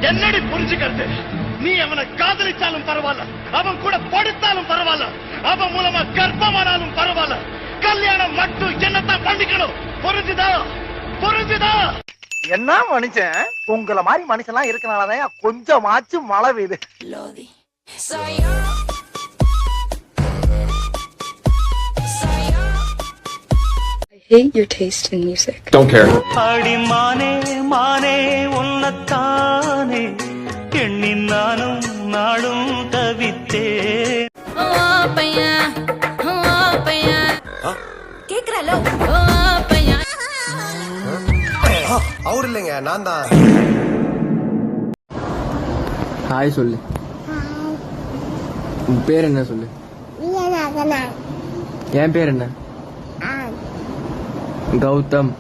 என்னடி புரிஞ்சுக்கிறது? நீ அவனை காதலிச்சாலும் பரவாயில்ல, அவன் கூட படுத்தாலும் பரவாயில்ல, அவன் மூலமா கர்ப்பமானாலும் பரவாயில்ல, கல்யாணம் மட்டும் என்னத்தான் பண்ணிக்கணும். புரிஞ்சுதா? புரிஞ்சுதா? என்ன மனுஷன், உங்கள மாதிரி மனுஷன்லாம் இருக்கனாலதான் கொஞ்சமாச்சும் மழை பெய்யுது. I hate your taste in music. Don't care. அடி மானே மானே உன்னத்தானே எண்ணி நானும் நாடும் தவித்தே. கேக்குறலோ அவர் இல்லைங்க, நான் தான். ஹாய் சொல்லு. உன் பேர் என்ன சொல்லு. என் பேர் என்ன? கௌதம்.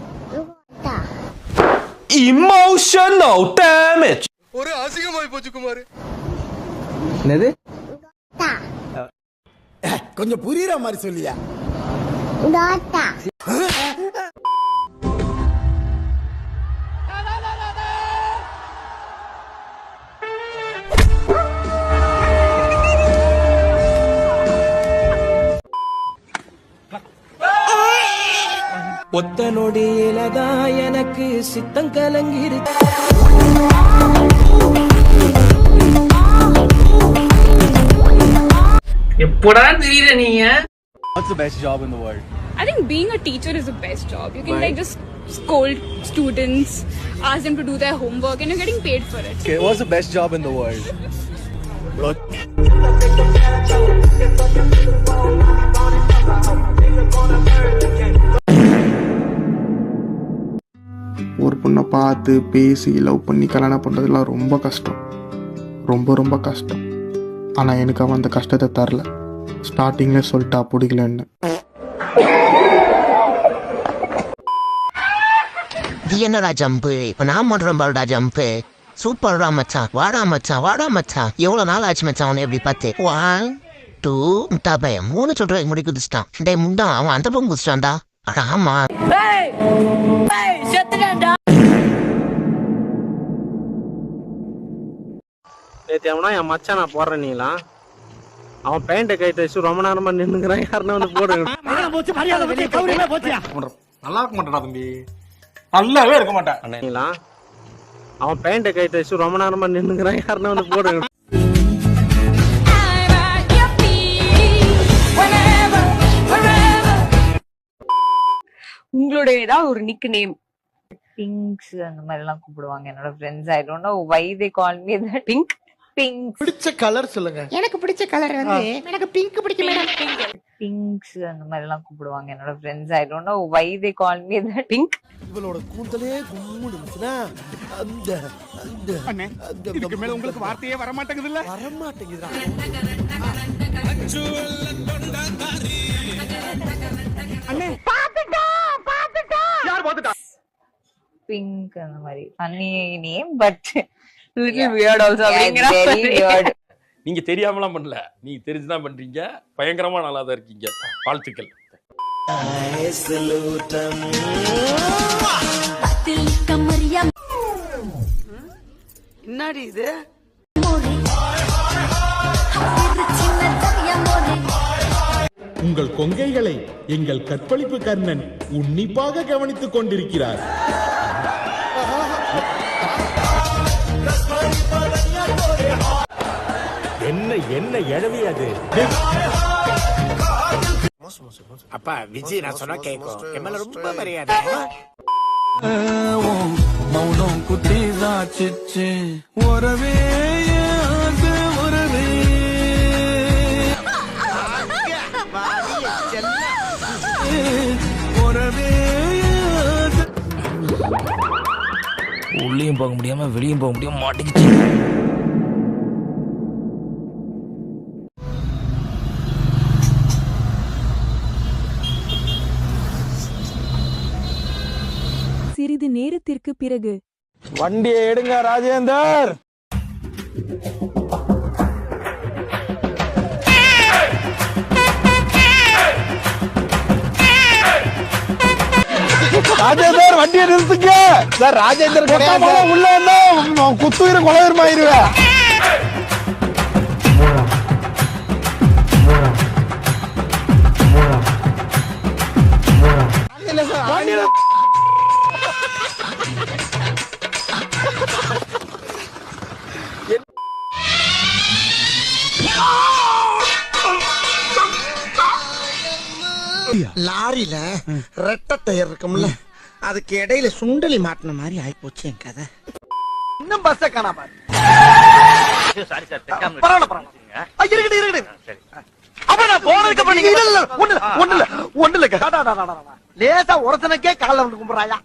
Emotional damage. ஒரு அசிங்கமாய் போச்சு குமார். என்னது? கொஞ்சம் புரியுற மாதிரி சொல்லியா. ஒத்த நொடியிலதா எனக்கு சித்தம் கலங்கிரு. எப்படா தெரியல நீங்க? What's the best job in the world? I think being a teacher is the best job. You can like just scold students, ask them to do their homework, and you're getting paid for it. Okay, what's the best job in the world? ஒரு பொண்ணை பார்த்து பேசி love பண்ணி கல்யாணம் பண்ணுறதுலாம் ரொம்ப கஷ்டம், ரொம்ப ரொம்ப கஷ்டம். ஆனால் எனக்கு அவன் அந்த கஷ்டத்தை தரல. ஸ்டார்டிங்கில் சொல்லிட்டா பிடிக்கலன்னு. இது என்னடா ஜம்பு, இப்போ நான் பண்ணுறேன் பாருடா ஜம்பு. சூப்பர்டா மச்சான், வாடா மச்சான், வாடா மச்சான். எவ்வளோ நாள் ஆச்சு மச்சான் அவனை எப்படி பார்த்து. 1 2 முட்டா பையன் 3 சொல்கிறேன் முடி குதிச்சிட்டான். டே முண்டா, அவன் அந்த பக்கம் குதிச்சிட்டான்டா. அடா ஆமா. நேற்று அவனா என் மச்சான் நான் போடுறேன்னீங்களா, அவன் பேண்ட்டை கை தச்சு ரொம்ப நேரமா நின்னுங்கிறான். யாருன்னா வந்து போடுங்க. நல்லா இருக்க மாட்டா தம்பி, நல்லாவே இருக்க மாட்டேன். அவன் பேண்ட்டை கை தச்சு ரொம்ப நேரமா நின்னுங்கிறான். யாருன்னா வந்து போடுங்க. உங்களுடைய ஏதாவது ஒரு நிக் நேம்? பிங்க்ஸ் அந்த மாதிரி எல்லாம் கூப்பிடுவாங்க என்னோட friends. I don't know why they call me that. Pink pinks. பிடிச்ச கலர் சொல்லுங்க. எனக்கு பிடிச்ச கலர் வந்து எனக்கு பிங்க் பிடிக்கும் மேடம். பிங்க்ஸ் அந்த மாதிரி எல்லாம் கூப்பிடுவாங்க என்னோட friends. I don't know why they call me that. Pink. இவளோட கூந்தலே கும்முன்னு இருந்துச்சுனா அந்த அண்ணே, இதுக்கு மேல உங்களுக்கு வார்த்தையே வர மாட்டேங்குது இல்ல? வர மாட்டேங்குதுடா. அண்ணே, யார் பாத்துட்டா? பிங்க் அந்த மாதிரி funny name but little weird also. அப்படிங்கற வெரி வியர்ட். நீங்க தெரியாமலாம் பண்ணல, நீங்க தெரிஞ்சுதான் பண்றீங்க. பயங்கரமா நல்லா தான் இருக்கீங்க. வாழ்த்துக்கள். என்னடி இது? உங்கள் கொங்கைகளை எங்கள் கற்பழிப்பு கர்ணன் உன்னிப்பாக கவனித்துக் கொண்டிருக்கிறார். என்ன என்ன எழவி அது? அப்பா விஜய் நான் சொன்னா கேட்கும். எம்எல்ஏ ரொம்ப மரியாதை. மௌனம் குட்டி சாச்சிச்சு ஒரவே ஒரவே. உள்ளேயும் போக முடியாம வெளியும் போக முடியாம மாட்டிக்கிச்சு. சிறிது நேரத்திற்கு பிறகு வண்டியை எடுங்க ராஜேந்தர். ராஜேந்தர் வண்டியை நிறுத்துங்க சார். ராஜேந்தர் உள்ள வந்தா குத்துயிர கொலையுமாயிருவேன். லாரியில ரெட்டை டயர் இருக்கும்ல, அதுக்கு இடையில சுண்டலி மாட்டின மாதிரி ஆயிப்போச்சு என் கதை. இன்னும் பஸ்ஸ காணாம. சாரி சார், லேசா ஒருத்தனுக்கே கால வந்து கும்பிடுறாயா.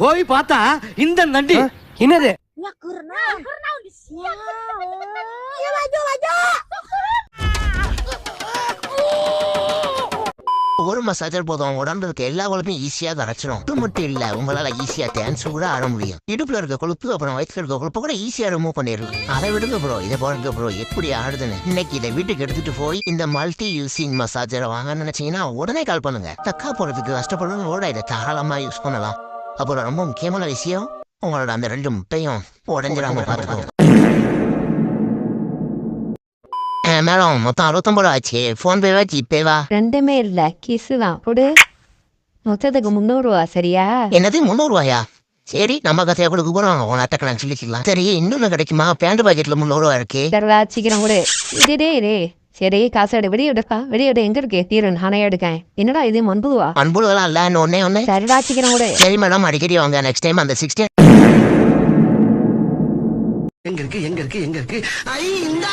போய் பார்த்தா இந்த நண்டி என்னது ஒரு மசாஜர் போதும் உடம்புல இருக்க எல்லா கொழுப்பையும் ஈஸியா கரைச்சிடும். அது மட்டும் இல்ல, உங்களால ஈஸியா டான்ஸ் கூட ஆட முடியும். இடுப்புல இருக்க கொழுப்பு அப்புறம் வயிற்றுல இருக்க கொழுப்பு கூட ஈஸியா ரிமூவ் பண்ணிடலாம். அதை விடுங்க ப்ரோ, இதை பாருங்க ப்ரோ எப்படி ஆடுதுன்னு. இன்னைக்கு இதை வீட்டுக்கு எடுத்துட்டு போய் இந்த மல்டி யூசிங் மசாஜரை வாங்க நினைச்சீங்கன்னா உடனே கால் பண்ணுங்க. தக்கா போறதுக்கு கஷ்டப்படுறவங்களோட இதை தாராளமா யூஸ் பண்ணலாம். அப்புறம் ரொம்ப முக்கியமான விஷயம், உங்களோட அந்த 2 முட்டையும் உடஞ்சிடாம பார்த்துக்கோங்க. மேடம் மொத்தம் 69 ஆச்சு. போன் பேவா ஜிபேவா? ரெண்டுமே இல்ல, கிசு தான். கொடு. மொத்தத்துக்கு 300 ரூபா. சரியா? என்னது 300 ரூபாயா? சரி, நம்ம கதையை கொடுக்க போறோம். உன் அட்டக்கலாம் சொல்லிக்கலாம். சரி, இன்னொன்னு கிடைக்குமா? பேண்ட் பாக்கெட்ல 300 ரூபா இருக்கு. தருவா, சீக்கிரம் கொடு. இதே சரி, காசு எடு. வெளியிடுக்கா, வெளியிட. எங்க இருக்கு தீரு? நானே எடுக்கேன். என்னடா இது 50 ரூபா? 50 ரூபா இல்ல, ஒன்னே. சரிடா, சீக்கிரம் கொடு. சரி மேடம், அடிக்கடி வாங்க. நெக்ஸ்ட் டைம் அந்த 16 எங்க இருக்கு ஐ இந்த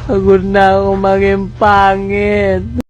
Pagod na ako maging pangit.